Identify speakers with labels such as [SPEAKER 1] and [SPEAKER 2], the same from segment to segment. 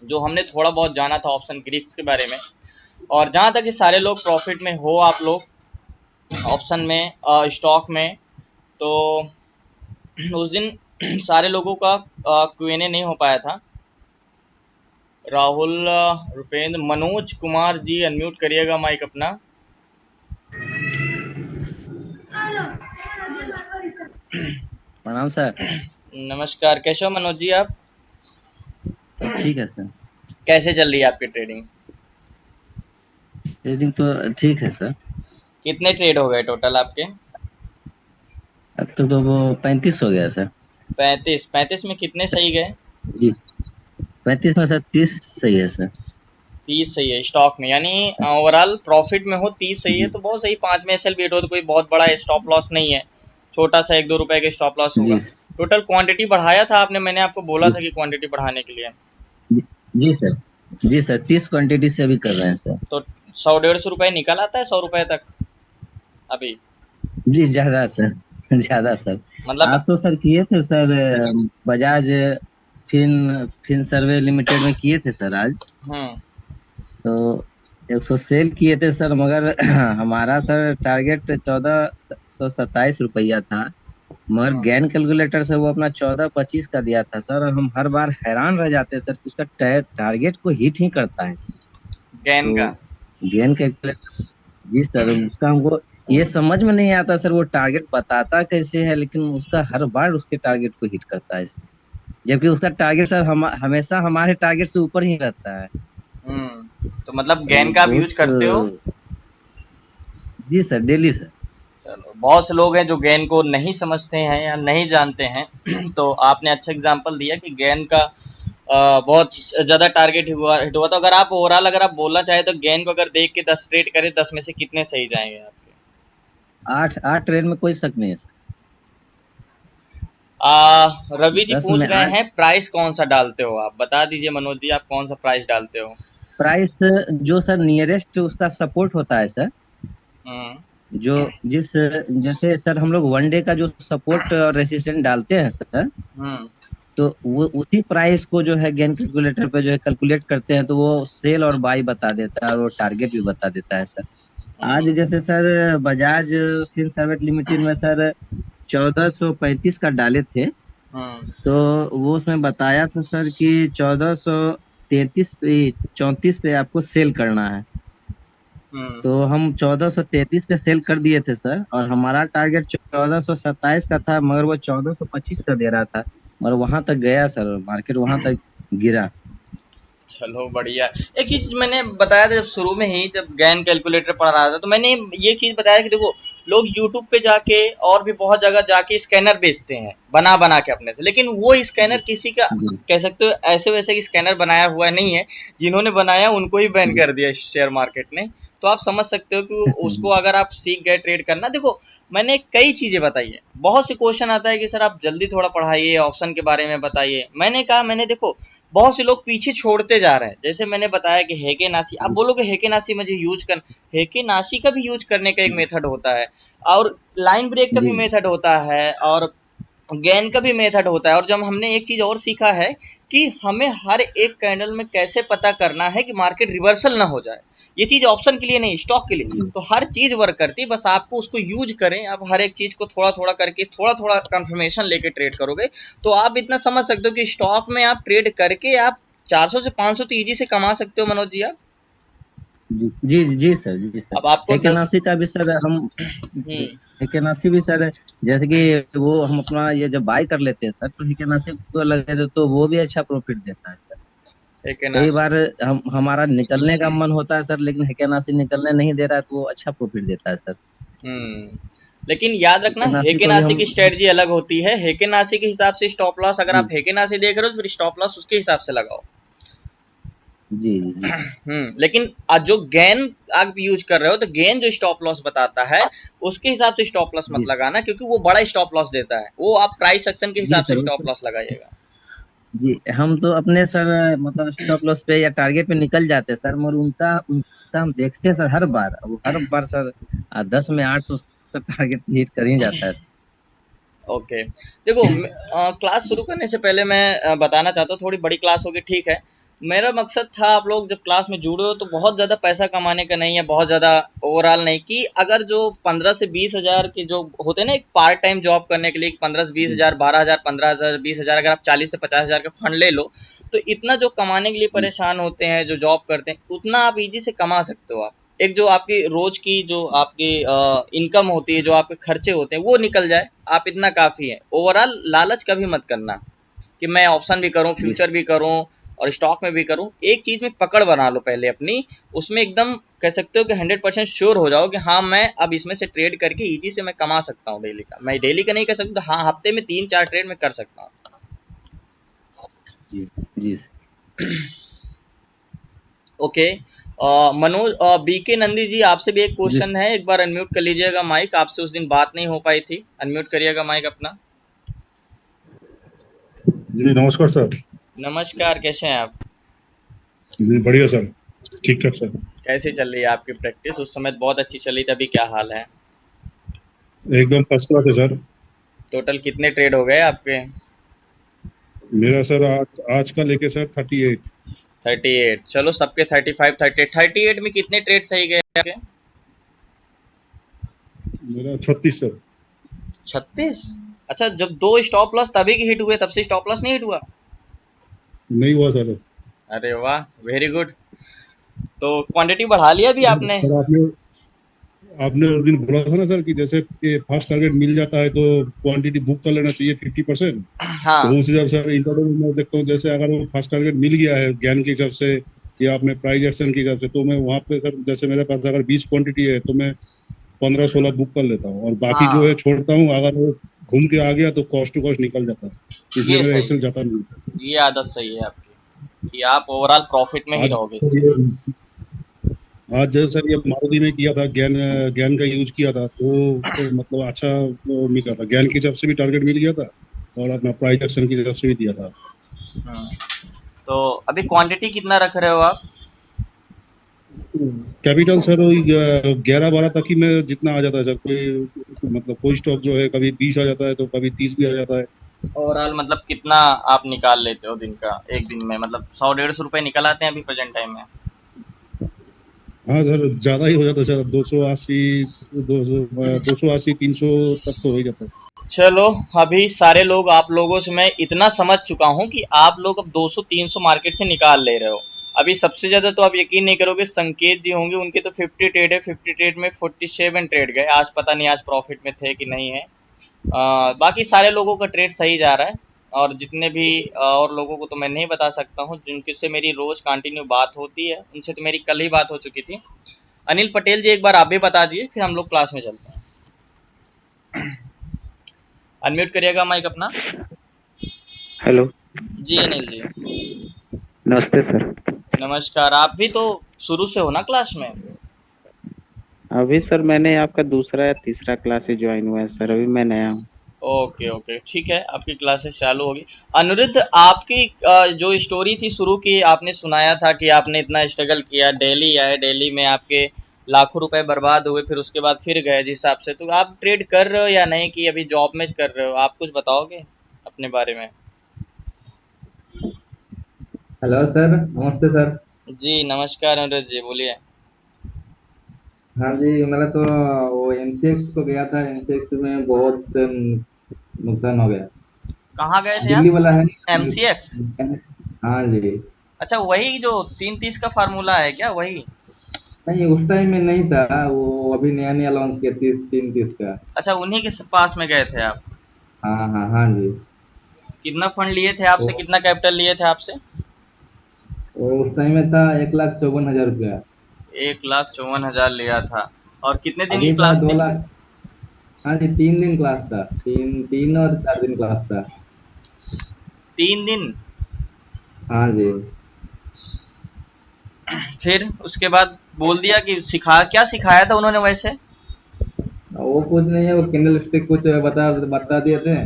[SPEAKER 1] जो हमने थोड़ा बहुत जाना था ऑप्शन की रिस्क के बारे में। और जहाँ तक कि सारे लोग प्रॉफिट में हो आप लोग ऑप्शन में, स्टॉक में, तो उस दिन सारे लोगों का Q&A नहीं हो पाया था। राहुल, रुपेंद्र, मनोज कुमार जी अनम्यूट करिएगा माइक अपना।
[SPEAKER 2] प्रणाम सर।
[SPEAKER 1] नमस्कार, कैसे हो मनोज जी आप?
[SPEAKER 2] सब ठीक है सर।
[SPEAKER 1] कैसे चल रही है आपकी ट्रेडिंग?
[SPEAKER 2] ट्रेडिंग तो ठीक है सर।
[SPEAKER 1] कितने ट्रेड हो गए टोटल आपके?
[SPEAKER 2] अब तो वो 35 हो गया सर।
[SPEAKER 1] 35। 35 में कितने सही गए?
[SPEAKER 2] जी, 35 में सर 30 सही है सर।
[SPEAKER 1] 30 सही है स्टॉक में, यानी ओवरऑल प्रॉफिट में हो 30 सही है,
[SPEAKER 2] जी
[SPEAKER 1] तो बहुत सही। 5 में एसएल बीट हो तो कोई बहुत बड़ा स्टॉप लॉस नहीं है, छोटा सा 1-2 रुपए का स्टॉप लॉस
[SPEAKER 2] जी
[SPEAKER 1] होगा। टोटल क्वांटिटी बढ़ाया था आपने, मैंने आपको बोला
[SPEAKER 2] जी
[SPEAKER 1] था कि क्वांटिटी बढ़ाने के लिए।
[SPEAKER 2] जी जी सर। जी सर, 30 क्वांटिटी से अभी कर रहे हैं सर।
[SPEAKER 1] तो 100-150 रुपए निकल आता है, 100 रुपए तक अभी?
[SPEAKER 2] जी ज्यादा सर, ज्यादा सर।
[SPEAKER 1] मतलब
[SPEAKER 2] आज तो सर किए थे सर, बजाज फिन सर्वे लिमिटेड में किए थे सर आज।
[SPEAKER 1] हम्म
[SPEAKER 2] तो 100 सेल किए थे सर, मगर हमारा सर टारगेट 1427 रुपया था। मगर
[SPEAKER 1] हम्म
[SPEAKER 2] गैन कैलकुलेटर से वो अपना 1425 का दिया था सर, और हम हर बार हैरान रह जाते हैं सर कि उसका टारगेट को हिट ही करता है सर।
[SPEAKER 1] गैन
[SPEAKER 2] तो
[SPEAKER 1] का।
[SPEAKER 2] गैन कैलकुलेटर, जी सर, उसका हमको ये समझ में नहीं आता सर, वो टारगेट बताता कैसे है, लेकिन उसका हर बार उसके टारगेट को हिट करता है सर। जबकि उसका टारगेट सर हमेशा हमारे टारगेट से ऊपर ही रहता है।
[SPEAKER 1] तो मतलब
[SPEAKER 2] तो
[SPEAKER 1] गैन का आप यूज
[SPEAKER 2] बहुत
[SPEAKER 1] करते हो?
[SPEAKER 2] जी सर, डेली सर।
[SPEAKER 1] चलो, बहुत से लोग हैं जो गेन को नहीं समझते हैं या नहीं जानते हैं। तो आपने अच्छा एग्जांपल दिया कि गेन का बहुत ज़्यादा टारगेट हिट हुआ। तो अगर आप ओवरऑल अगर आप बोलना चाहें तो गेन को अगर देख के 10 ट्रेड करें, 10 में से कितने सही जाएंगे आपके?
[SPEAKER 2] 8 8 ट्रेन में कोई शक नहीं है सर।
[SPEAKER 1] रवि जी
[SPEAKER 2] 10
[SPEAKER 1] पूछ
[SPEAKER 2] में
[SPEAKER 1] रहे
[SPEAKER 2] 8।
[SPEAKER 1] हैं प्राइस कौन सा डालते हो आप? बता दीजिए मनोज जी, आप कौन सा प्राइस डालते हो?
[SPEAKER 2] प्राइस जो सर नियरेस्ट उसका सपोर्ट होता है सर,
[SPEAKER 1] हम्म
[SPEAKER 2] जो जिस जैसे सर हम लोग वन डे का जो सपोर्ट और रेसिस्टेंट डालते हैं सर,
[SPEAKER 1] हम्म
[SPEAKER 2] तो वो उसी प्राइस को जो है गेन कैलकुलेटर पे जो है कैलकुलेट करते हैं, तो वो सेल और बाई बता देता है, और वो टारगेट भी बता देता है सर। आज
[SPEAKER 1] हम्म
[SPEAKER 2] जैसे सर बजाज फिनसर्व लिमिटेड में सर 1435 का डाले थे,
[SPEAKER 1] हम्म
[SPEAKER 2] तो वो उसमें बताया था सर कि 1433 पे 34 पे आपको सेल करना है।
[SPEAKER 1] हम्म
[SPEAKER 2] तो हम 1433 पे सेल कर दिए थे सर, और हमारा टारगेट 1427 का था, मगर वो 1425 का दे रहा था। मगर वहां तक गया सर, मार्केट वहां तक गिरा।
[SPEAKER 1] चलो बढ़िया। एक चीज मैंने बताया था जब शुरू में ही, जब गैन कैलकुलेटर पढ़ रहा था, तो मैंने ये चीज बताया कि देखो, लोग यूट्यूब पे जाके और भी बहुत जगह जाके स्कैनर बेचते हैं बना बना के अपने से, लेकिन वो स्कैनर
[SPEAKER 2] जी
[SPEAKER 1] किसी का,
[SPEAKER 2] जी
[SPEAKER 1] कह सकते हो ऐसे वैसे स्कैनर बनाया हुआ नहीं है। जिन्होंने बनाया उनको ही बैन
[SPEAKER 2] जी
[SPEAKER 1] कर दिया शेयर मार्केट ने। तो आप समझ सकते हो कि उसको अगर आप सीख गए ट्रेड करना। देखो, मैंने कई चीजें बताई है। बहुत से क्वेश्चन आता है कि सर आप जल्दी थोड़ा पढ़ाइए, ऑप्शन के बारे में बताइए। मैंने कहा, मैंने देखो, बहुत से लोग पीछे छोड़ते जा रहे हैं। जैसे मैंने बताया कि हेके नासी, आप बोलोगे हेके नासी मुझे यूज कर, हेके नासी का भी यूज करने का एक मेथड होता है, और लाइन ब्रेक का भी
[SPEAKER 2] जी
[SPEAKER 1] मेथड होता है, और गेन का भी मेथड होता है। और जब हमने एक चीज और सीखा है कि हमें हर एक कैंडल में कैसे पता करना है कि मार्केट रिवर्सल ना हो जाए। ये चीज ऑप्शन के लिए नहीं, स्टॉक के लिए।
[SPEAKER 2] जी
[SPEAKER 1] तो हर चीज वर्क करती है, बस आपको उसको यूज करें। आप हर एक चीज को थोड़ा थोड़ा करके, थोड़ा थोड़ा कंफर्मेशन लेके ट्रेड करोगे, तो आप इतना समझ सकते हो कि स्टॉक में आप ट्रेड करके आप 400 से 500 तो ईजी से कमा सकते हो मनोज जी आप।
[SPEAKER 2] जी जी जी सर, जी सर।
[SPEAKER 1] अब आपको 10।
[SPEAKER 2] हेकेनासी का भी सर हम,
[SPEAKER 1] हम्म
[SPEAKER 2] हेकेनासी भी सर, जैसे कि वो हम अपना ये जब बाय कर लेते हैं सर, तो हेकेनासी को लगे तो वो भी अच्छा प्रॉफिट देता है सर।
[SPEAKER 1] एक है ना।
[SPEAKER 2] कई बार हम हमारा निकलने का मन होता है सर, लेकिन हेकेनासी निकलने नहीं दे रहा है, तो वो अच्छा प्रॉफिट देता है सर।
[SPEAKER 1] लेकिन याद रखना,
[SPEAKER 2] हेकेनासी को भी
[SPEAKER 1] हेकेनाशी
[SPEAKER 2] हम,
[SPEAKER 1] की स्ट्रेटजी अलग होती है। हेकेनाशी के हिसाब से स्टॉप लॉस, अगर
[SPEAKER 2] जी
[SPEAKER 1] आप हेकेनाशी देख रहे हो तो फिर स्टॉप लॉस उसके हिसाब से लगाओ।
[SPEAKER 2] जी जी सर।
[SPEAKER 1] लेकिन जो गेन आप यूज कर रहे हो, तो गेन जो स्टॉप लॉस बताता है, उसके हिसाब से स्टॉप लॉस
[SPEAKER 2] जी
[SPEAKER 1] मत
[SPEAKER 2] सर।
[SPEAKER 1] लगाना, क्योंकि वो बड़ा स्टॉप लॉस देता है। वो आप प्राइस सेक्शन के
[SPEAKER 2] जी
[SPEAKER 1] हिसाब से
[SPEAKER 2] सर,
[SPEAKER 1] स्टॉप लॉस लगाइएगा।
[SPEAKER 2] जी हम तो अपने सर मतलब स्टॉप लॉस पे या टारगेट पे निकल जाते हैं सर, मगर उनका उनका हम देखते हैं सर हर बार, वो हर बार सर 10 में 8 तो उसका टारगेट हिट कर ही जाता है सर।
[SPEAKER 1] ओके, देखो, क्लास शुरू करने से पहले मैं बताना चाहता हूँ, थोड़ी बड़ी क्लास होगी, ठीक है। मेरा मकसद था, आप लोग जब क्लास में जुड़े हो तो बहुत ज़्यादा पैसा कमाने का नहीं है, बहुत ज़्यादा ओवरऑल नहीं, कि अगर जो 15 से 20 हज़ार के जो होते हैं ना एक पार्ट टाइम जॉब करने के लिए, 15 से 20 हज़ार, 12 हज़ार, 15 हज़ार, 20 हज़ार, अगर आप 40 से 50 हज़ार का फंड ले लो तो इतना जो कमाने के लिए परेशान होते हैं जो जॉब करते हैं उतना आप इजी से कमा सकते हो। आप एक जो आपकी रोज की जो आपकी इनकम होती है, जो आपके खर्चे होते हैं वो निकल जाए, आप इतना काफ़ी है। ओवरऑल लालच कभी मत करना कि मैं ऑप्शन भी करूं,
[SPEAKER 2] जी
[SPEAKER 1] फ्यूचर भी करूं और स्टॉक में भी करूं। एक चीज में पकड़ बना लो पहले अपनी, उसमें एकदम कह सकते हो कि 100% श्योर हो जाओ कि हाँ मैं अब इसमें से ट्रेड करके इजी से मैं कमा सकता हूँ डेली का। मैं डेली का नहीं कर सकता, हाँ हफ्ते में 3-4 ट्रेड में कर सकता हूँ।
[SPEAKER 2] जी जी।
[SPEAKER 1] ओके। मनोज, बीके नंदी जी आपसे भी एक
[SPEAKER 2] जी
[SPEAKER 1] क्वेश्चन है, एक बार अनम्यूट कर लीजिएगा माइक, आपसे उस दिन बात नहीं हो पाई थी, अनम्यूट करिएगा माइक अपना।
[SPEAKER 3] जी नमस्कार सर।
[SPEAKER 1] नमस्कार, कैसे हैं आप?
[SPEAKER 3] जी बढ़िया सर, ठीक ठाक सर।
[SPEAKER 1] कैसे चल रही है आपकी प्रैक्टिस? उस समय बहुत अच्छी चली थी, अभी क्या हाल है?
[SPEAKER 3] एकदम फर्स्ट क्लास है सर।
[SPEAKER 1] टोटल कितने ट्रेड हो गए आपके?
[SPEAKER 3] मेरा सर आज आज का लेके सर 38।
[SPEAKER 1] 38। चलो सबके 35, 38, 38 में कितने ट्रेड सही गए आपके?
[SPEAKER 3] मेरा 36 सर।
[SPEAKER 1] 36? अच्छा, जब दो स्टॉप लॉस तभी के हिट हुए, तब से स्टॉप लॉस नहीं हिट हुआ?
[SPEAKER 3] नहीं हुआ सर।
[SPEAKER 1] अरे वाह, वेरी गुड। तो क्वांटिटी बढ़ा लिया अभी आपने?
[SPEAKER 3] सर आपने आपने उस दिन बोला था ना सर कि जैसे ये फर्स्ट टारगेट मिल जाता है तो क्वांटिटी बुक कर लेना चाहिए 50%। तो
[SPEAKER 1] हाँ
[SPEAKER 3] उस हिसाब से इंटरडे में मैं देखता हूँ, जैसे अगर वो फर्स्ट टारगेट मिल गया है ज्ञान के हिसाब से या अपने प्राइस एक्शन के हिसाब से, तो मैं वहां पे सर जैसे मेरे पास अगर 20 क्वांटिटी है तो मैं 15-16 बुक कर लेता हूँ और बाकी जो है
[SPEAKER 1] हाँ,
[SPEAKER 3] छोड़ता हूँ। अगर वो घूम के आ गया तो कॉस्ट टू कॉस्ट निकल जाता है, इसलिए
[SPEAKER 1] ये
[SPEAKER 3] मेरा
[SPEAKER 1] सही
[SPEAKER 3] एक्सेल
[SPEAKER 1] है,
[SPEAKER 3] जाता नहीं।
[SPEAKER 1] ये आदत सही है आपकी कि आप ओवरऑल प्रॉफिट में ही
[SPEAKER 3] आज
[SPEAKER 1] रहोगे
[SPEAKER 3] सर
[SPEAKER 1] इससे।
[SPEAKER 3] ये आज जैसे सर ये मारुति में किया था, ज्ञान ज्ञान का यूज किया था तो मतलब अच्छा मिला था। ज्ञान की तरफ से भी टारगेट मिल गया था और अपना प्राइस एक्शन की तरफ से भी दिया था।
[SPEAKER 1] हम्म, तो अभी क्वांटिटी कितना रख रहे हो आप?
[SPEAKER 3] कैपिटल सर वही 11-12 तक ही मैं जितना आ जाता है सर। कोई मतलब कोई स्टॉक जो है कभी 20 आ जाता है तो कभी 30 भी आ जाता है।
[SPEAKER 1] ओवरऑल मतलब कितना आप निकाल लेते हो दिन का, एक दिन में मतलब 100-150 रुपए निकल आते हैं अभी प्रेजेंट टाइम में?
[SPEAKER 3] हाँ सर, ज्यादा ही हो जाता है सर। 280, 280, 300 तक तो हो ही जाता है।
[SPEAKER 1] चलो, अभी सारे लोग आप लोगों से मैं इतना समझ चुका हूँ कि आप लोग अब 200-300 मार्केट से निकाल ले रहे हो। अभी सबसे ज़्यादा तो आप यकीन नहीं करोगे, संकेत जी होंगे, उनके तो 50 ट्रेड है, 50 ट्रेड में 47 ट्रेड गए आज। पता नहीं आज प्रॉफिट में थे कि नहीं है। बाकी सारे लोगों का ट्रेड सही जा रहा है। और जितने भी और लोगों को तो मैं नहीं बता सकता हूँ, जिनके से मेरी रोज कंटिन्यू बात होती है उनसे तो मेरी कल ही बात हो चुकी थी। अनिल पटेल जी, एक बार आप भी बता दिए, फिर हम लोग क्लास में चलते हैं। अनम्यूट करिएगा माइक अपना।
[SPEAKER 4] हेलो।
[SPEAKER 1] जी अनिल जी।
[SPEAKER 4] नमस्ते सर।
[SPEAKER 1] नमस्कार, आप भी तो शुरू से हो ना क्लास में?
[SPEAKER 4] अभी सर मैंने आपका दूसरा या तीसरा क्लास ही ज्वाइन हुआ है सर, अभी मैं नया हूँ।
[SPEAKER 1] ओके ओके, ठीक है, आपकी क्लासेस चालू होगी। अनिरुद्ध, आपकी जो स्टोरी थी शुरू की, आपने सुनाया था कि आपने इतना स्ट्रगल किया, दिल्ली आए, दिल्ली में आपके लाखों रुपए बर्बाद हुए, फिर उसके बाद फिर गए जिस हिसाब से। तो आप ट्रेड कर रहे हो या नहीं, कि अभी जॉब में कर रहे हो? आप कुछ बताओगे अपने बारे में?
[SPEAKER 5] हेलो सर, नमस्ते सर।
[SPEAKER 1] जी नमस्कार अनिरुद्ध जी, बोलिए।
[SPEAKER 5] हाँ जी, मेरा तो वो एमसीएक्स को गया था। एमसीएक्स में बहुत नुकसान हो गया।
[SPEAKER 1] कहाँ गए थे
[SPEAKER 5] दिल्ली
[SPEAKER 1] आप?
[SPEAKER 5] वाला है।
[SPEAKER 1] एमसीएक्स?
[SPEAKER 5] हाँ जी।
[SPEAKER 1] अच्छा, वही जो 330 का फार्मूला है क्या, वही?
[SPEAKER 5] नहीं, उस टाइम में नहीं था वो, अभी नया नया लॉन्च किया 330 का।
[SPEAKER 1] अच्छा, उन्हीं के पास में गए थे आप?
[SPEAKER 5] हाँ हाँ हाँ जी।
[SPEAKER 1] कितना फंड लिए थे आपसे,
[SPEAKER 5] वो,
[SPEAKER 1] कितना कैपिटल लिए थे आपसे?
[SPEAKER 5] वो उस टाइम में था 1,54,000 रुपया।
[SPEAKER 1] 1,54,000 लिया था। और कितने दिन की
[SPEAKER 5] अभी था
[SPEAKER 1] क्लास
[SPEAKER 5] दो
[SPEAKER 1] थी?
[SPEAKER 5] लाख हाँ जी, 3 दिन क्लास था। तीन तीन और 4 दिन क्लास था।
[SPEAKER 1] 3 दिन?
[SPEAKER 5] हाँ जी।
[SPEAKER 1] फिर उसके बाद बोल दिया कि सिखा, क्या सिखाया था उन्होंने वैसे?
[SPEAKER 5] वो कुछ नहीं है, वो कैंडल स्टिक कुछ बता बता दिए थे।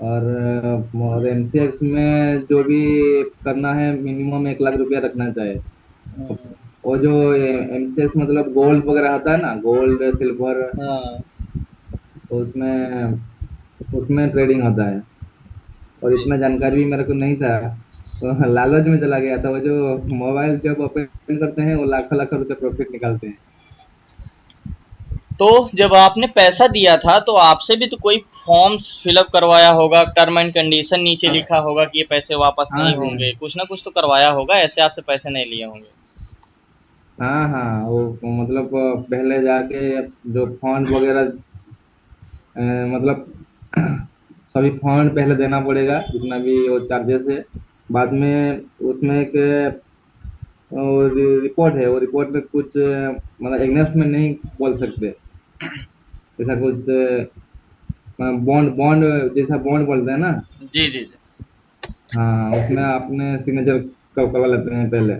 [SPEAKER 5] और एमसीएक्स में जो भी करना है मिनिमम 1 लाख रुपया रखना चाहिए। और जो एमसीएक्स मतलब गोल्ड वगैरह आता है ना, गोल्ड सिल्वर,
[SPEAKER 1] हाँ।
[SPEAKER 5] तो उसमें उसमें ट्रेडिंग होता है। और
[SPEAKER 1] जी
[SPEAKER 5] इतना जानकारी भी मेरे को नहीं था, तो लालच में चला गया था। वो जो मोबाइल जब ओपन करते हैं वो लाखों लाखों रुपए प्रॉफिट निकालते हैं।
[SPEAKER 1] तो जब आपने पैसा दिया था तो आपसे भी तो कोई फॉर्म्स फिलअप करवाया होगा, टर्म एंड कंडीशन नीचे
[SPEAKER 5] हाँ
[SPEAKER 1] लिखा होगा कि ये पैसे वापस
[SPEAKER 5] हाँ
[SPEAKER 1] नहीं
[SPEAKER 5] जी,
[SPEAKER 1] होंगे, कुछ ना कुछ तो करवाया होगा, ऐसे आपसे पैसे नहीं लिए होंगे।
[SPEAKER 5] हाँ हाँ, वो मतलब पहले जाके जो फॉन्ट वगैरह मतलब सभी फॉन्ट पहले देना पड़ेगा, जितना भी वो चार्जेस है। बाद में उसमें एक रिपोर्ट है, वो रिपोर्ट में कुछ मतलब एग्नेस्ट में नहीं बोल सकते। जैसा कुछ बॉन्ड बॉन्ड जैसा बॉन्ड बोलते हैं ना।
[SPEAKER 1] जी जी जी।
[SPEAKER 5] हाँ, उसमें आपने सिग्नेचर करवा लेते हैं पहले।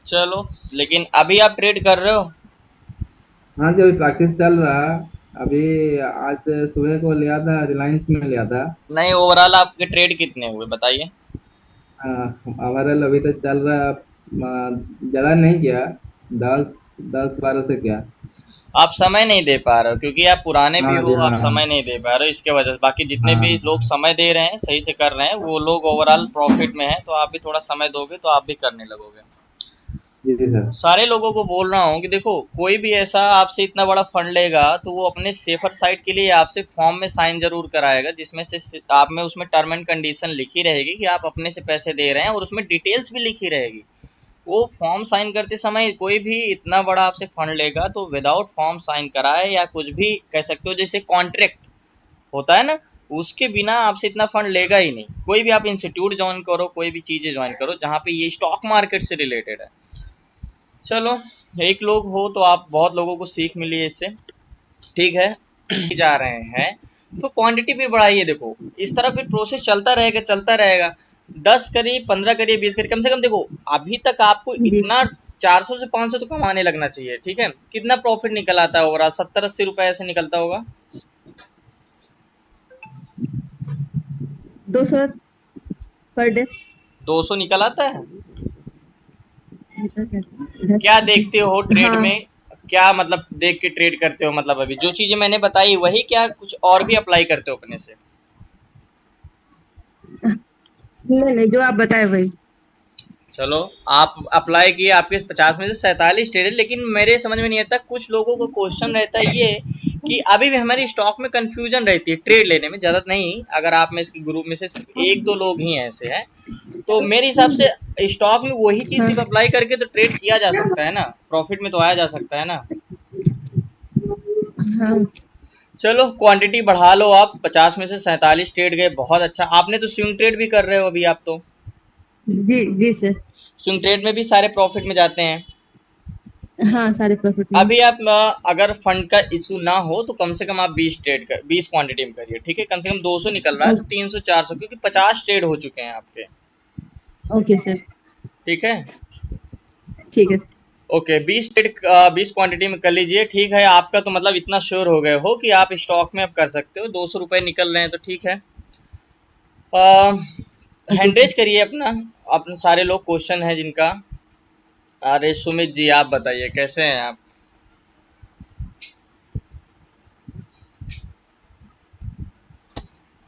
[SPEAKER 1] चलो, लेकिन अभी आप ट्रेड कर रहे हो?
[SPEAKER 5] हाँ जी, अभी प्रैक्टिस चल रहा। अभी आज सुबह को लिया था, रिलायंस में लिया था।
[SPEAKER 1] नहीं, ओवरऑल आपके ट्रेड कितने हुए बताइए?
[SPEAKER 5] ओवरऑल अभी तक चल रहा, ज्यादा नहीं किया, 10 10 12 से किया।
[SPEAKER 1] आप समय नहीं दे पा रहे हो क्योंकि आप पुराने भी
[SPEAKER 5] हाँ
[SPEAKER 1] हो,
[SPEAKER 5] जी,
[SPEAKER 1] आप
[SPEAKER 5] हाँ हाँ
[SPEAKER 1] समय नहीं दे पा रहे हो इसके वजह से। बाकी जितने भी लोग
[SPEAKER 5] हाँ।
[SPEAKER 1] समय दे रहे हैं, सही से कर रहे हैं, वो लोग ओवरऑल प्रॉफिट में हैं, तो आप भी थोड़ा समय दोगे तो आप भी करने लगोगे।
[SPEAKER 5] जी जी सर।
[SPEAKER 1] सारे लोगों को बोल रहा हूँ कि देखो, कोई भी ऐसा आपसे इतना बड़ा फंड लेगा तो वो अपने सेफर साइड के लिए आपसे फॉर्म में साइन जरूर कराएगा, जिसमें से आप में उसमें टर्म एंड कंडीशन लिखी रहेगी कि आप अपने से पैसे दे रहे हैं, और उसमें डिटेल्स भी लिखी रहेगी। वो फॉर्म साइन करते समय कोई भी इतना बड़ा आपसे फंड लेगा तो विदाउट फॉर्म साइन कराए या कुछ भी कह सकते हो, जैसे कॉन्ट्रैक्ट होता है ना, उसके बिना आपसे इतना फंड लेगा ही नहीं। कोई भी आप इंस्टीट्यूट ज्वाइन करो, कोई भी चीजें ज्वाइन करो जहाँ पे ये स्टॉक मार्केट से रिलेटेड है। चलो, एक लोग हो तो आप बहुत लोगों को सीख मिली है इससे, ठीक है। जा रहे हैं तो क्वांटिटी भी बढ़ाइए। देखो, इस तरह फिर प्रोसेस चलता रहेगा चलता रहेगा। 10 करिए, 15 करिए, 20 करिए, कम से कम देखो, अभी तक आपको
[SPEAKER 6] जी
[SPEAKER 1] इतना 400 से 500 तो कमाने लगना चाहिए, ठीक है। कितना प्रॉफिट निकल आता है ओवरऑल? 70-80 रुपए ऐसे निकलता होगा।
[SPEAKER 6] 200 पर डे।
[SPEAKER 1] 200 निकल आता है। क्या देखते हो ट्रेड
[SPEAKER 6] हाँ,
[SPEAKER 1] में? क्या मतलब देख के ट्रेड करते हो? मतलब अभी जो चीजें मैंने बताई वही, क्या कुछ और भी अप्लाई करते हो अपने से?
[SPEAKER 6] नहीं नहीं, जो आप बताए वही।
[SPEAKER 1] चलो, आप अप्लाई किए, आपके 50 में से 47 ट्रेड है, लेकिन मेरे समझ में नहीं आता, कुछ लोगों को क्वेश्चन रहता है ये कि अभी भी हमारी स्टॉक में कंफ्यूजन रहती है ट्रेड लेने में। ज्यादा नहीं, अगर आप में इसके ग्रुप में से सिर्फ एक दो लोग ही ऐसे हैं, तो मेरे हिसाब से स्टॉक में वही चीज
[SPEAKER 6] हाँ
[SPEAKER 1] सिर्फ अप्लाई करके तो ट्रेड किया जा सकता है ना, प्रॉफिट में तो आया जा सकता है ना।
[SPEAKER 6] हाँ।
[SPEAKER 1] चलो, क्वांटिटी बढ़ा लो आप। 50 में से 47 ट्रेड गए, बहुत अच्छा। आपने तो स्विंग ट्रेड भी कर रहे हो अभी आप तो।
[SPEAKER 6] जी जी सर।
[SPEAKER 1] स्विंग ट्रेड में भी सारे प्रॉफिट में जाते हैं।
[SPEAKER 6] हाँ, सारे प्रॉफिट में।
[SPEAKER 1] अभी आप अगर फंड का इशू ना हो तो कम से कम आप 20 ट्रेड कर, 20 क्वांटिटी में करिए, ठीक है। कम से कम 200 निकल रहा है तो 300-400, क्योंकि 50 ट्रेड हो चुके हैं आपके,
[SPEAKER 6] ओके सर।
[SPEAKER 1] ठीक है।
[SPEAKER 6] ठीक है सर।
[SPEAKER 1] ओके, 20 ट्रेड 20 क्वांटिटी में कर लीजिए, ठीक है। आपका तो मतलब इतना श्योर हो गए हो कि आप स्टॉक में अब कर सकते हो, 200 रुपये निकल रहे हैं तो ठीक है।
[SPEAKER 6] Okay sir.
[SPEAKER 1] हैंडरेज करिए अपना। अपने सारे लोग क्वेश्चन है जिनका। अरे सुमित जी, आप बताइए कैसे हैं आप?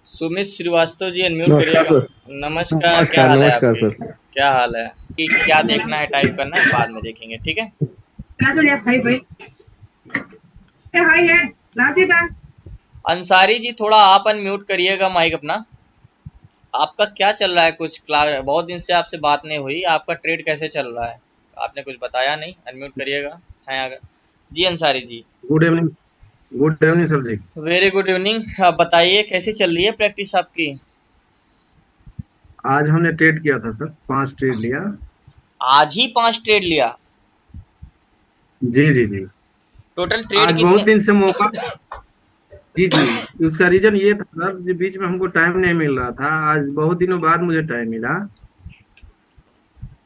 [SPEAKER 1] सुमित श्रीवास्तव जी, अनम्यूट
[SPEAKER 7] नमस्कार
[SPEAKER 1] करिएगा।
[SPEAKER 7] सर।
[SPEAKER 1] नमस्कार, क्या
[SPEAKER 7] नमस्कार
[SPEAKER 1] हाल है
[SPEAKER 7] नमस्कार
[SPEAKER 1] आपके?
[SPEAKER 7] सर।
[SPEAKER 1] क्या हाल है? कि क्या देखना है, टाइप करना है, बाद में देखेंगे, ठीक है। अंसारी जी, थोड़ा आप अनम्यूट करिएगा माइक अपना। आपका क्या चल रहा है? कुछ क्लास, बहुत दिन से आपसे बात नहीं हुई, आपका ट्रेड कैसे चल रहा है? आपने कुछ बताया नहीं, अनम्यूट करिएगा। हैं अगर ji Ansari ji.
[SPEAKER 7] Good evening. Good evening sir ji.
[SPEAKER 1] Very good evening. आप बताइए कैसी चल रही है प्रैक्टिस आपकी?
[SPEAKER 7] आज हमने ट्रेड किया था सर, 5 ट्रेड लिया।
[SPEAKER 1] आज ही 5 ट्रेड लिया?
[SPEAKER 7] जी जी जी।
[SPEAKER 1] टोटल ट्रेड
[SPEAKER 7] आज बहुत
[SPEAKER 1] कितने?
[SPEAKER 7] दिन से मौका। जी जी, उसका रीजन ये था सर जी, बीच में हमको टाइम नहीं मिल रहा था। आज बहुत दिनों बाद मुझे टाइम मिला,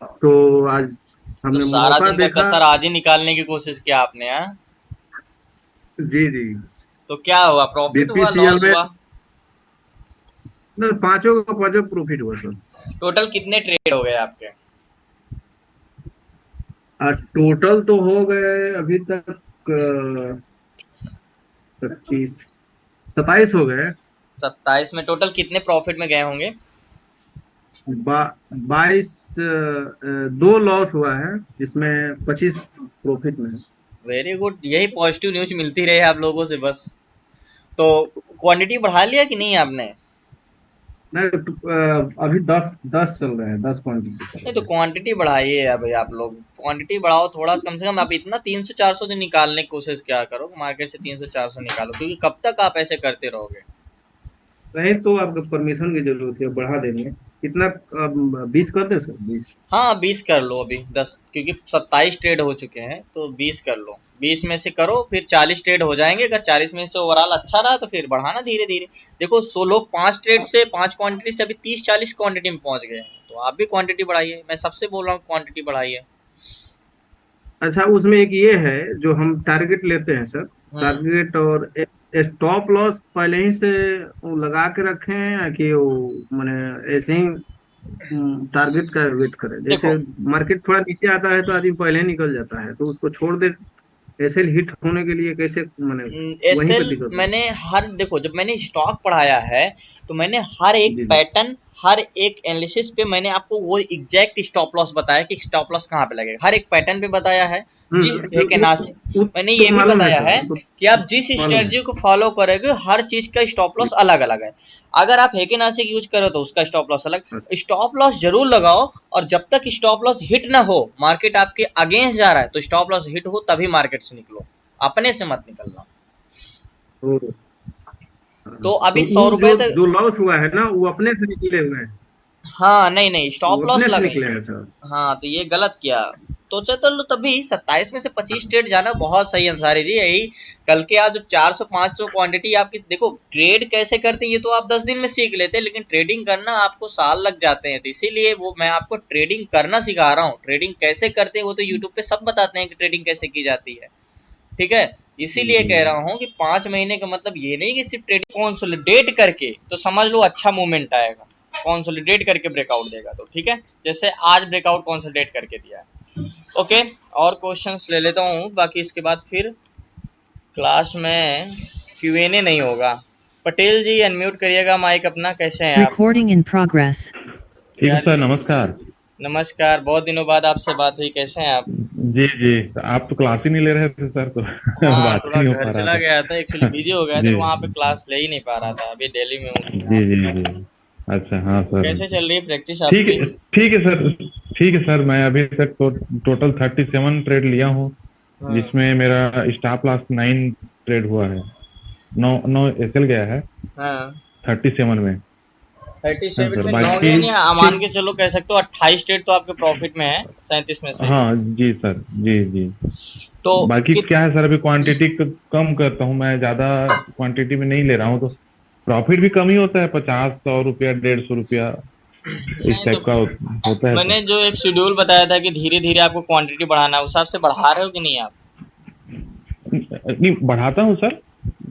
[SPEAKER 7] तो आज
[SPEAKER 1] तो
[SPEAKER 7] हमने
[SPEAKER 1] सारा
[SPEAKER 7] मौका
[SPEAKER 1] दिन का
[SPEAKER 7] देखा।
[SPEAKER 1] कसर आज ही निकालने की कोशिश किया आपने, हाँ?
[SPEAKER 7] जी जी।
[SPEAKER 1] तो क्या हुआ, प्रॉफिट हुआ,
[SPEAKER 7] बीपीसीएल
[SPEAKER 1] लॉस
[SPEAKER 7] में
[SPEAKER 1] हुआ?
[SPEAKER 7] न, पांचों का पांचों प्रॉफिट हुआ सर।
[SPEAKER 1] टोटल कितने ट्रेड हो गए आपके?
[SPEAKER 7] आज टोटल तो हो गए अभी तक 25 27 हो गए।
[SPEAKER 1] 27 में टोटल कितने प्रॉफिट में गए होंगे?
[SPEAKER 7] 22 2 लॉस हुआ है, जिसमें 25 प्रॉफिट में है।
[SPEAKER 1] वेरी गुड, यही पॉजिटिव न्यूज मिलती रहे आप लोगों से बस। तो क्वांटिटी बढ़ा लिया कि नहीं आपने?
[SPEAKER 7] नहीं, अभी 10 चल रहे हैं, 10 क्वांटिटी।
[SPEAKER 1] नहीं तो क्वांटिटी बढ़ाइए अभी आप लोग, क्वांटिटी बढ़ाओ थोड़ा, कम से कम आप इतना 300-400 तो निकालने की कोशिश क्या करो, मार्केट से 300-400 निकालो, क्योंकि कब तक आप ऐसे करते रहोगे?
[SPEAKER 7] नहीं तो आपको परमिशन की जरूरत है, बढ़ा देंगे। कितना 20 कर दे सर? 20?
[SPEAKER 1] हाँ 20 कर लो अभी, 10 क्योंकि 27 ट्रेड हो चुके हैं तो 20 कर लो। 20 में से करो, फिर 40 ट्रेड हो जाएंगे। अगर 40 में से ओवरऑल अच्छा रहा तो फिर बढ़ाना धीरे धीरे। देखो 100 लोग 5 ट्रेड से 5 क्वांटिटी से अभी 30-40 क्वांटिटी में पहुंच गए हैं, तो आप भी क्वांटिटी बढ़ाइए। मैं सबसे बोल रहा हूँ क्वांटिटी बढ़ाइए।
[SPEAKER 7] अच्छा, उसमें एक ये है जो हम टारगेट लेते हैं सर, टारगेट और स्टॉप लॉस पहले ही से वो लगा के रखे हैं कि वो मैंने ऐसे ही टारगेट का वेट करें? जैसे मार्केट थोड़ा नीचे आता है तो आदमी पहले ही निकल जाता है, तो उसको छोड़ दे। एसएल हिट होने के लिए कैसे मैंने वहीं पे दिक्कत?
[SPEAKER 1] मैंने देखो जब मैंने स्टॉक पढ़ाया है तो मैंने हर एक पैटर्न, हर एक एनालिसिस पे मैंने आपको वो एग्जैक्ट स्टॉप लॉस बताया कि स्टॉप लॉस कहाँ पे लगेगा। हर एक पैटर्न पे बताया है। मैंने ये भी बताया है कि आप जिस स्ट्रेटजी को फॉलो करोगे हर चीज का स्टॉप लॉस अलग अलग है। अगर आप हेकेनासी यूज करो तो उसका स्टॉप लॉस अलग। स्टॉप लॉस जरूर लगाओ, और जब तक स्टॉप लॉस हिट ना हो, मार्केट आपके अगेंस्ट जा रहा है तो स्टॉप लॉस हिट हो तभी मार्केट से निकलो, अपने से मत निकलना। तो अभी 100 रुपए तक
[SPEAKER 7] जो लॉस हुआ है ना, वो अपने से निकले हुए हैं।
[SPEAKER 1] हाँ नहीं स्टॉप लॉस लगे।
[SPEAKER 7] हाँ
[SPEAKER 1] तो ये गलत किया। तो चलो तभी 27 में से 25 ट्रेड जाना बहुत सही अंसारी जी। यही कल के आप जो 400-500 क्वांटिटी आपकी, देखो ट्रेड कैसे करते हैं ये तो आप 10 दिन में सीख लेते हैं, लेकिन ट्रेडिंग करना आपको साल लग जाते हैं। तो इसीलिए वो मैं आपको ट्रेडिंग करना सिखा रहा हूँ। ट्रेडिंग कैसे करते हैं वो तो यूट्यूब पे सब बताते हैं कि ट्रेडिंग कैसे की जाती है, ठीक है। इसीलिए कह रहा हूँ कि 5 महीने का मतलब ये नहीं कि सिर्फ ट्रेडिंग कंसोलिडेट करके तो समझ लो अच्छा मूवमेंट आएगा। कंसोलिडेट करके ब्रेकआउट देगा तो ठीक है, जैसे आज ब्रेकआउट कंसोलिडेट करके दिया है। ओके, और क्वेश्चंस ले लेता हूँ, बाकी इसके बाद फिर क्लास में Q&A नहीं होगा। पटेल जी अनम्यूट करिएगा माइक अपना। कैसे हैं आप?
[SPEAKER 8] Recording in progress.
[SPEAKER 9] ठीक है सर, नमस्कार।
[SPEAKER 1] नमस्कार, बहुत दिनों बाद आपसे बात हुई। कैसे हैं आप?
[SPEAKER 9] जी जी, आप तो क्लास ही नहीं ले रहे थे सर, तो बात
[SPEAKER 1] थोड़ा
[SPEAKER 9] ही नहीं हो
[SPEAKER 1] घर
[SPEAKER 9] पा
[SPEAKER 1] चला
[SPEAKER 9] रहा था।
[SPEAKER 1] गया था, एक्चुअली बिजी हो गया था, वहाँ पे क्लास ले ही नहीं पा रहा था। अभी दिल्ली में हूँ।
[SPEAKER 9] जी जी जी, अच्छा हाँ सर।
[SPEAKER 1] कैसे चल रही है प्रैक्टिस
[SPEAKER 9] ठीक
[SPEAKER 1] आपकी?
[SPEAKER 9] है ठीक है सर, ठीक है सर। मैं अभी तक तो टोटल 37 ट्रेड लिया हूँ, जिसमें मेरा स्टॉप लॉस 9 ट्रेड हुआ है। 9 एसएल गया है 37 में।
[SPEAKER 1] 37 में 9 गया, नहीं मान के चलो कह सकते हो 28 ट्रेड तो आपके प्रॉफिट में है 37 में से।
[SPEAKER 9] हाँ जी सर, जी जी।
[SPEAKER 1] तो
[SPEAKER 9] बाकी क्या है सर, अभी क्वांटिटी कम करता हूँ मैं, ज्यादा क्वांटिटी में नहीं ले रहा हूँ, तो प्रॉफिट भी कम ही होता है। 50-100 रुपया, 150 रुपया इस टाइप का होता है।
[SPEAKER 1] मैंने जो एक शेड्यूल बताया था कि धीरे धीरे आपको क्वांटिटी बढ़ाना है, उस हिसाब से बढ़ा रहे हो कि नहीं आप?
[SPEAKER 9] नहीं बढ़ाता हूँ सर,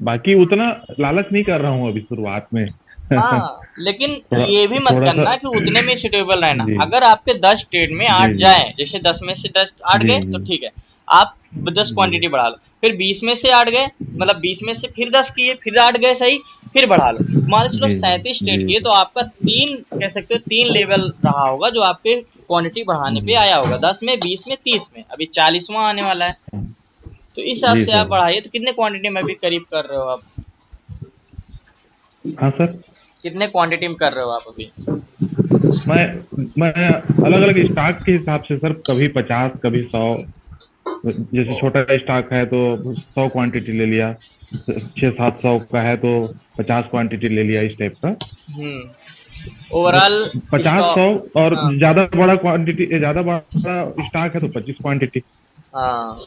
[SPEAKER 9] बाकी उतना लालच नहीं कर रहा हूँ अभी शुरुआत में।
[SPEAKER 1] हाँ, लेकिन ये भी मत करना कि उतने में शेड्यूल रहना। अगर आपके 10 ट्रेड में 8 जाए, जैसे 10 में से 10 8 गए तो ठीक है, आप 10 क्वांटिटी बढ़ा लो। फिर 20 में से 8 गए, मतलब 20 में से फिर 10 किए, फिर 8 गए सही, फिर बढ़ा लो। मान लो चलो 37 ट्रेड किए तो आपका 3 कह सकते हो 3 लेवल रहा होगा जो आपके क्वांटिटी बढ़ाने पे आया होगा। 10 में, 20 में, 30 में, अभी 40वां आने वाला है। तो इस हिसाब से आप बढ़ाइए। तो कितने क्वांटिटी में अभी करीब कर रहे हो आप?
[SPEAKER 9] हाँ सर,
[SPEAKER 1] कितने क्वांटिटी में कर रहे हो आप अभी?
[SPEAKER 9] मैं अलग अलग स्टॉक के हिसाब से सर, कभी 50 कभी 100। जैसे छोटा स्टॉक है तो 100 क्वांटिटी ले लिया, 600-700 का है तो 50 क्वांटिटी ले लिया, इस टाइप का।
[SPEAKER 1] ओवरऑल
[SPEAKER 9] 50-100, और ज्यादा बड़ा क्वांटिटी, ज्यादा बड़ा स्टॉक है तो 25 क्वांटिटी।
[SPEAKER 1] हाँ,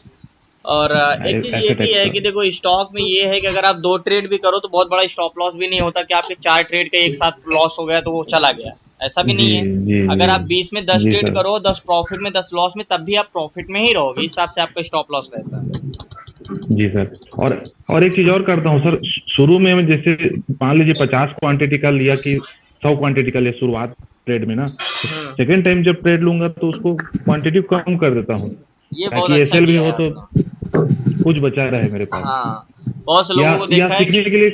[SPEAKER 1] और एक चीज ये भी है कि देखो स्टॉक में ये है कि अगर आप 2 ट्रेड भी करो तो बहुत बड़ा स्टॉप लॉस भी नहीं होता कि आपके 4 ट्रेड का एक साथ लॉस हो गया तो वो चला गया, ऐसा भी नहीं है। अगर आप 20 में 10 ट्रेड करो, 10 प्रॉफिट में 10 लॉस में, तब भी आप प्रॉफिट में ही रहोगे। इस हिसाब से आपका स्टॉप लॉस रहता है।
[SPEAKER 9] जी सर, और एक चीज और करता हूँ सर, शुरू में जैसे मान लीजिए 50 क्वांटिटी का लिया कि 100 क्वांटिटी का लिया शुरुआत ट्रेड में ना, सेकेंड टाइम जब ट्रेड लूंगा तो उसको क्वांटिटी कम कर देता हूँ, ताकि एसएल भी हो तो कुछ बचा रहे मेरे पास।
[SPEAKER 1] हाँ, बहुत से लोगों को देखा है
[SPEAKER 9] सीखने के लिए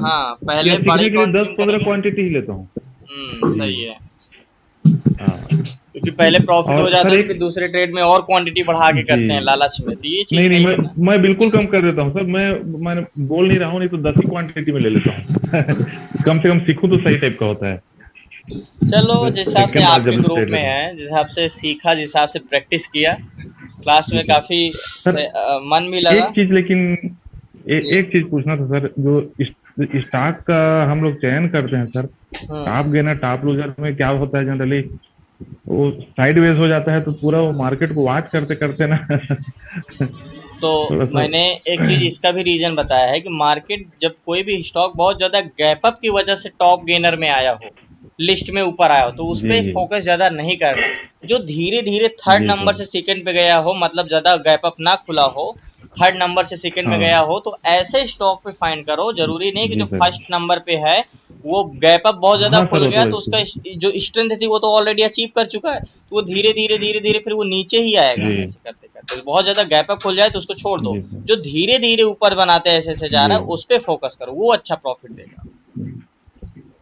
[SPEAKER 1] हाँ
[SPEAKER 9] या
[SPEAKER 1] पहले
[SPEAKER 9] सीखने
[SPEAKER 1] बड़ी
[SPEAKER 9] के लिए
[SPEAKER 1] क्वांटिटी
[SPEAKER 9] 10-15
[SPEAKER 1] करेंगे।
[SPEAKER 9] क्वांटिटी ही लेता हूँ।
[SPEAKER 1] सही है,
[SPEAKER 9] हाँ
[SPEAKER 1] क्योंकि पहले प्रॉफिट हो
[SPEAKER 9] और
[SPEAKER 1] जाता
[SPEAKER 9] सर
[SPEAKER 1] है तो
[SPEAKER 9] एक
[SPEAKER 1] फिर दूसरे ट्रेड में और क्वांटिटी बढ़ा के करते हैं
[SPEAKER 9] जी
[SPEAKER 1] लालच में, तो ये चीज
[SPEAKER 9] नहीं नहीं
[SPEAKER 1] नहीं
[SPEAKER 9] मैं
[SPEAKER 1] करना।
[SPEAKER 9] मैं बिल्कुल कम कर देता हूँ सर। मैं बोल नहीं रहा हूँ, नहीं तो 10 ही क्वांटिटी में ले लेता हूँ। कम से कम सीखूं तो सही टाइप का होता है।
[SPEAKER 1] चलो
[SPEAKER 9] तो
[SPEAKER 1] जिस हिसाब से
[SPEAKER 9] सेकंड बार
[SPEAKER 1] आपके
[SPEAKER 9] जब
[SPEAKER 1] ग्रुप
[SPEAKER 9] ट्रेड
[SPEAKER 1] में
[SPEAKER 9] लेता हूँ।
[SPEAKER 1] है, जिस हिसाब से सीखा, जिस हिसाब से प्रैक्टिस किया, क्लास
[SPEAKER 9] जी
[SPEAKER 1] में
[SPEAKER 9] सर।
[SPEAKER 1] काफी
[SPEAKER 9] सर
[SPEAKER 1] मन भी लगा।
[SPEAKER 9] एक चीज लेकिन
[SPEAKER 1] जी।
[SPEAKER 9] एक चीज पूछना था सर, जो स्टॉक का हम लोग चयन करते हैं sir, top gainer top loser में क्या होता है जनरली, वो साइडवेज हो जाता है तो पूरा वो मार्केट को वॉच करते करते ना
[SPEAKER 1] तो
[SPEAKER 9] थोड़ा सा।
[SPEAKER 1] मैंने एक चीज इसका भी रीजन बताया है कि मार्केट जब कोई भी स्टॉक बहुत ज्यादा गैप अप की वजह से टॉप गेनर में आया हो, लिस्ट में ऊपर आया हो, तो उस
[SPEAKER 9] जी
[SPEAKER 1] पे
[SPEAKER 9] जी
[SPEAKER 1] फोकस ज्यादा नहीं करना। जो धीरे धीरे थर्ड
[SPEAKER 9] जी
[SPEAKER 1] नंबर
[SPEAKER 9] सर।
[SPEAKER 1] से सेकंड पे गया हो, मतलब ज्यादा गैप अप ना खुला हो, थर्ड नंबर से सेकंड में गया
[SPEAKER 9] हाँ
[SPEAKER 1] हो, तो ऐसे स्टॉक पे फाइंड करो। जरूरी नहीं कि
[SPEAKER 9] जी
[SPEAKER 1] जो
[SPEAKER 9] सर।
[SPEAKER 1] फर्स्ट नंबर पे है वो गैप अप बहुत ज्यादा
[SPEAKER 9] हाँ
[SPEAKER 1] खुल
[SPEAKER 9] सर वो
[SPEAKER 1] गया
[SPEAKER 9] तो
[SPEAKER 1] तो
[SPEAKER 9] वैसे
[SPEAKER 1] उसका जो स्ट्रेंथ थी वो तो ऑलरेडी अचीव कर चुका है, तो वो धीरे धीरे धीरे धीरे फिर वो नीचे ही आएगा।
[SPEAKER 9] जी
[SPEAKER 1] ऐसे करते करते तो बहुत ज्यादा गैप अप खुल जाए तो उसको छोड़ दो।
[SPEAKER 9] जी सर।
[SPEAKER 1] जो धीरे धीरे ऊपर बनाते ऐसे ऐसे जा
[SPEAKER 9] जी
[SPEAKER 1] रहा है उस पे फोकस करो, वो अच्छा प्रॉफिट देगा।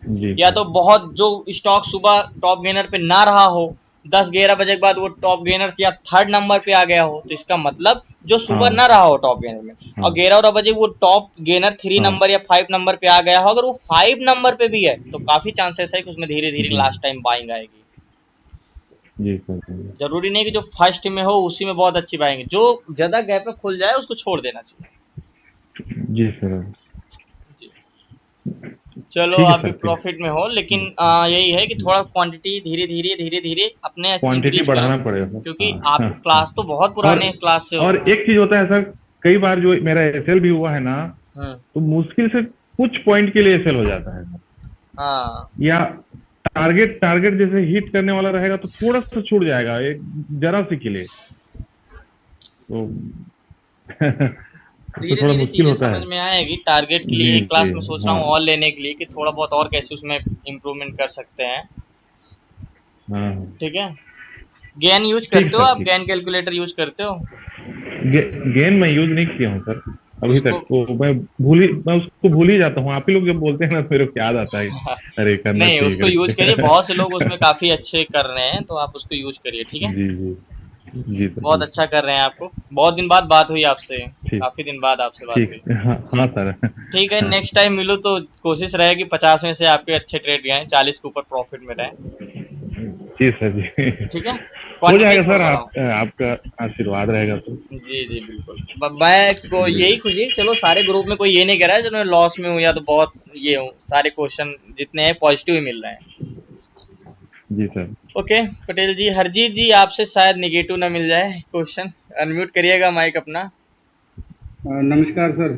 [SPEAKER 9] जी
[SPEAKER 1] या
[SPEAKER 9] सर।
[SPEAKER 1] तो बहुत जो स्टॉक सुबह टॉप गेनर पे ना रहा हो, 10-11 बजे के बाद वो टॉप गेनर या थर्ड नंबर पे आ गया हो, तो इसका मतलब जो सुबह ना
[SPEAKER 9] हाँ
[SPEAKER 1] रहा हो टॉप गेनर में, और
[SPEAKER 9] हाँ
[SPEAKER 1] 11 बजे वो टॉप गेनर 3 नंबर
[SPEAKER 9] हाँ
[SPEAKER 1] या 5 नंबर पे आ गया हो, अगर वो 5 नंबर पे भी है तो काफी चांसेस है कि उसमें धीरे धीरे
[SPEAKER 9] जी
[SPEAKER 1] लास्ट टाइम बाइंग आएगी।
[SPEAKER 9] जी सर।
[SPEAKER 1] जरूरी नहीं कि जो फर्स्ट में हो उसी में बहुत अच्छी बाइंग, जो ज्यादा गैप पे खुल जाए उसको छोड़ देना
[SPEAKER 9] जी सर।
[SPEAKER 1] चाहिए। चलो
[SPEAKER 9] ठीक है
[SPEAKER 1] आप भी
[SPEAKER 9] सर फिर।
[SPEAKER 1] प्रॉफिट में हो, लेकिन यही है कि थोड़ा क्वांटिटी धीरे धीरे अपने
[SPEAKER 9] क्वांटिटी
[SPEAKER 1] इंक्रीज करो,
[SPEAKER 9] बढ़ाना पड़ेगा सर।
[SPEAKER 1] क्योंकि
[SPEAKER 9] हाँ
[SPEAKER 1] आप
[SPEAKER 9] हाँ हाँ।
[SPEAKER 1] क्लास तो बहुत
[SPEAKER 9] और
[SPEAKER 1] पुराने क्लास से हो।
[SPEAKER 9] और एक चीज होता है सर, कई बार जो मेरा एसएल भी हुआ है ना,
[SPEAKER 1] हम्म।
[SPEAKER 9] तो मुश्किल से कुछ पॉइंट के लिए एसएल हो जाता है सर।
[SPEAKER 1] हाँ
[SPEAKER 9] या टारगेट टारगेट जैसे हिट करने वाला रहेगा तो थोड़ा सा छूट जाएगा एक जरा सी के लिए, तो तो
[SPEAKER 1] धीरे
[SPEAKER 9] थोड़ा
[SPEAKER 1] धीरे
[SPEAKER 9] मुश्किल
[SPEAKER 1] चीजें
[SPEAKER 9] होता
[SPEAKER 1] समझ
[SPEAKER 9] है।
[SPEAKER 1] में आएगी। टारगेट के लिए
[SPEAKER 9] जी
[SPEAKER 1] एक
[SPEAKER 9] जी
[SPEAKER 1] क्लास में सोच रहा
[SPEAKER 9] हाँ
[SPEAKER 1] हूँ और लेने के लिए कि थोड़ा बहुत और कैसे उसमें इम्प्रूवमेंट कर सकते हैं।
[SPEAKER 9] हाँ।
[SPEAKER 1] ठीक है। गैन यूज
[SPEAKER 9] ठीक
[SPEAKER 1] करते हो
[SPEAKER 9] सर
[SPEAKER 1] आप?
[SPEAKER 9] ठीक।
[SPEAKER 1] गैन कैलकुलेटर यूज करते हो?
[SPEAKER 9] गेन मैं यूज नहीं किया हूँ सर अभी
[SPEAKER 1] उसको
[SPEAKER 9] तक, तो मैं उसको भूल ही जाता हूँ। आप ही लोग जब बोलते हैं ना तो मेरे को याद आता है, अरे करना
[SPEAKER 1] नहीं,
[SPEAKER 9] चाहिए
[SPEAKER 1] उसको यूज करिए,
[SPEAKER 9] करके।
[SPEAKER 1] बहुत से लोग उसमें काफी अच्छे कर रहे हैं, तो आप उसको यूज करिए। ठीक है।
[SPEAKER 9] जी जी जी सर
[SPEAKER 1] बहुत
[SPEAKER 9] जी
[SPEAKER 1] अच्छा कर रहे हैं। आपको बहुत दिन बाद बात हुई आपसे,
[SPEAKER 9] ठीक
[SPEAKER 1] काफी दिन बाद आपसे बात हुई।
[SPEAKER 9] ठीक हाँ हाँ सर।
[SPEAKER 1] ठीक है, नेक्स्ट टाइम मिलो तो कोशिश रहेगी 50 में से आपके अच्छे ट्रेड गए, 40 के ऊपर प्रॉफिट में रहे।
[SPEAKER 9] जी सर जी।
[SPEAKER 1] ठीक है।
[SPEAKER 9] हो
[SPEAKER 1] क्वांटिटी
[SPEAKER 9] जाएगा
[SPEAKER 1] थोड़ा
[SPEAKER 9] सर,
[SPEAKER 1] बढ़ाओ।
[SPEAKER 9] आपका आशीर्वाद रहेगा तो।
[SPEAKER 1] जी जी बिल्कुल। मैं को
[SPEAKER 9] जी
[SPEAKER 1] यही खुशी है, चलो सारे ग्रुप में कोई ये नहीं कह रहा है चलो मैं लॉस में हूँ या तो बहुत ये हूँ, सारे क्वेश्चन जितने हैं पॉजिटिव ही मिल रहे हैं।
[SPEAKER 9] जी सर।
[SPEAKER 1] ओके पटेल जी, हरजीत जी आपसे शायद निगेटिव ना मिल जाए क्वेश्चन, अनम्यूट करिएगा माइक अपना।
[SPEAKER 8] नमस्कार सर।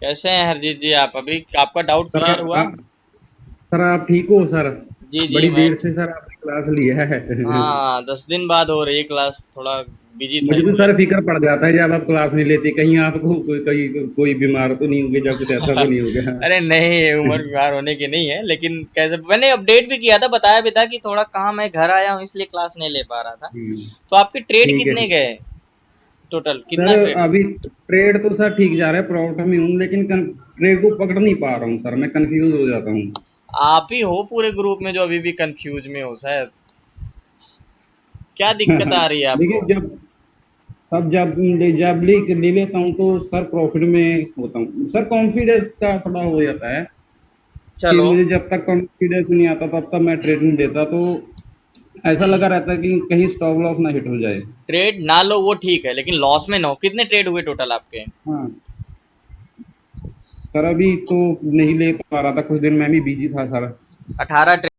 [SPEAKER 1] कैसे हैं हरजीत जी आप? अभी आपका डाउट
[SPEAKER 8] सर
[SPEAKER 1] क्लियर हुआ?
[SPEAKER 8] सर आप ठीक हो सर?
[SPEAKER 1] जी जी
[SPEAKER 8] बड़ी
[SPEAKER 1] मैं
[SPEAKER 8] देर से सर आपने क्लास लिया है।
[SPEAKER 1] हाँ 10 दिन बाद हो रही है क्लास, थोड़ा बिजी था
[SPEAKER 8] मुझे तो
[SPEAKER 1] इसलिए।
[SPEAKER 8] सर फिक्र पड़ जाता है जब आप क्लास नहीं लेते, कहीं आपको कोई बीमार तो नहीं हो गया, जब कुछ ऐसा तो नहीं हो गया।
[SPEAKER 1] अरे नहीं, उम्र बीमार होने की नहीं है, लेकिन कैसे मैंने अपडेट भी किया था, बताया भी था कि थोड़ा काम है, घर आया हूँ इसलिए क्लास नहीं ले पा रहा था। तो आपके ट्रेड
[SPEAKER 8] ठीक है
[SPEAKER 1] कितने गए टोटल,
[SPEAKER 8] सर।
[SPEAKER 1] कितना ट्रेड?
[SPEAKER 8] अभी ट्रेड तो सर ठीक जा रहा है, प्रॉफिट में हूँ, लेकिन ट्रेड को पकड़ नहीं पा रहा हूँ सर, मैं कंफ्यूज हो जाता हूँ।
[SPEAKER 1] आप ही हो पूरे ग्रुप में जो अभी भी कंफ्यूज में हो शायद। क्या दिक्कत आ रही है
[SPEAKER 8] देखिए
[SPEAKER 1] आपको?
[SPEAKER 8] जब ले लेता हूँ तो सर प्रॉफिट में होता हूँ सर, कॉन्फिडेंस का थोड़ा हो जाता है कि
[SPEAKER 1] चलो
[SPEAKER 8] मुझे जब तक कॉन्फिडेंस नहीं आता तब तक मैं ट्रेड नहीं लेता, तो ऐसा लगा रहता है कि कहीं स्टॉप लॉस ना हिट हो जाए।
[SPEAKER 1] ट्रेड ना लो वो ठीक है, लेकिन लॉस में ना हो। कितने ट्रेड हुए टोटल आपके?
[SPEAKER 8] हाँ सर, अभी तो नहीं ले पा रहा था, कुछ दिन मैं भी बिजी था सर।
[SPEAKER 1] 18 ट्रेड